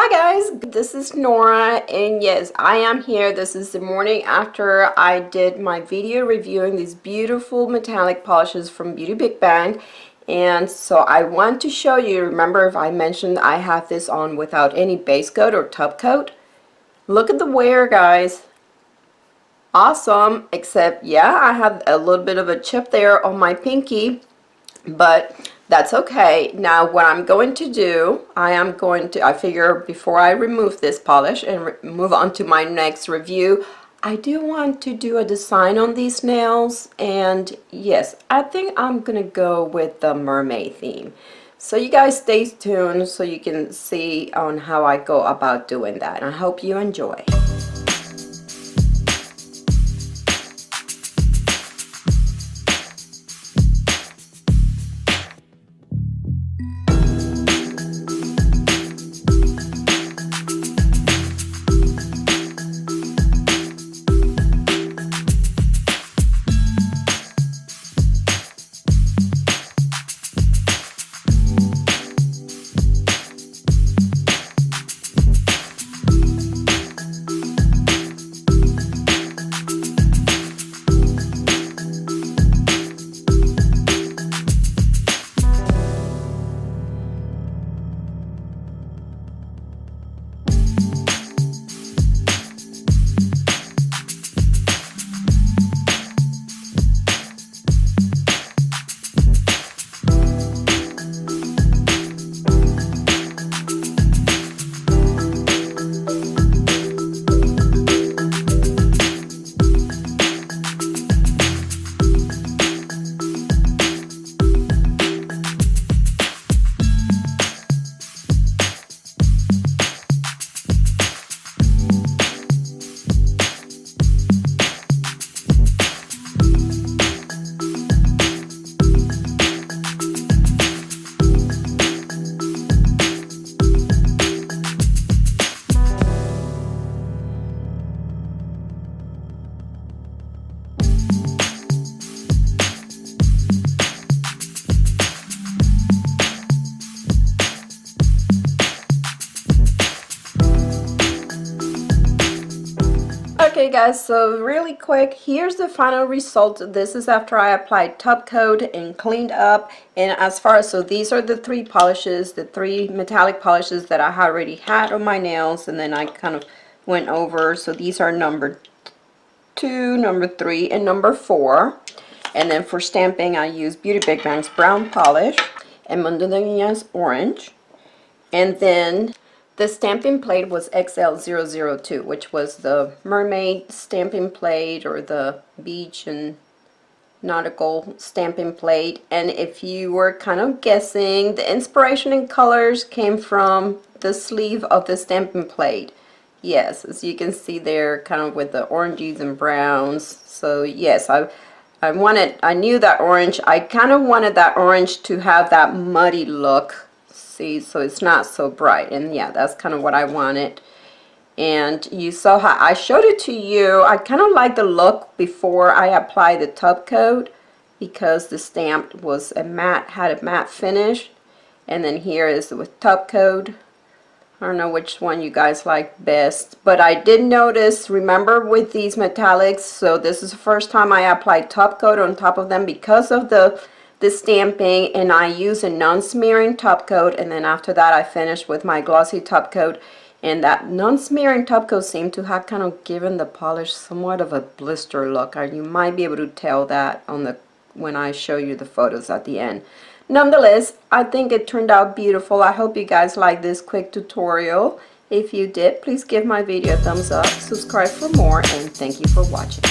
Hi guys, this is Nora, and yes, I am here. This is the morning after I did my video reviewing these beautiful metallic polishes from Beauty Big Bang. And so I want to show you, remember if I mentioned I have this on without any base coat or top coat? Look at the wear, guys. Awesome, except yeah, I have a little bit of a chip there on my pinky, but that's okay. Now what I'm going to do, I figure before I remove this polish and move on to my next review, I do want to do a design on these nails, and yes, I think I'm gonna go with the mermaid theme. So you guys stay tuned so you can see on how I go about doing that. I hope you enjoy. Okay guys, so really quick, here's the final result. This is after I applied top coat and cleaned up. And as far as, so these are the three polishes, the three metallic polishes that I already had on my nails, and then I kind of went over. So these are number 2, number 3, and number 4. And then for stamping, I used Beauty Big Bang's brown polish and Montaña's orange. And then the stamping plate was XL002, which was the mermaid stamping plate, or the beach and nautical stamping plate. And if you were kind of guessing, the inspiration in colors came from the sleeve of the stamping plate. Yes, as you can see there, kind of with the oranges and browns. So yes, I knew that orange. I kind of wanted that orange to have that muddy look. See, so it's not so bright, and yeah, that's kind of what I wanted. And you saw how I showed it to you. I kind of like the look before I applied the top coat, because the stamp was a matte, had a matte finish, and then here is with top coat. I don't know which one you guys like best, but I did notice, remember with these metallics, so this is the first time I applied top coat on top of them because of the stamping, and I use a non-smearing top coat, and then after that I finished with my glossy top coat, and that non-smearing top coat seemed to have kind of given the polish somewhat of a blister look. You might be able to tell that on the when I show you the photos at the end. Nonetheless, I think it turned out beautiful. I hope you guys like this quick tutorial. If you did, please give my video a thumbs up, subscribe for more, and thank you for watching.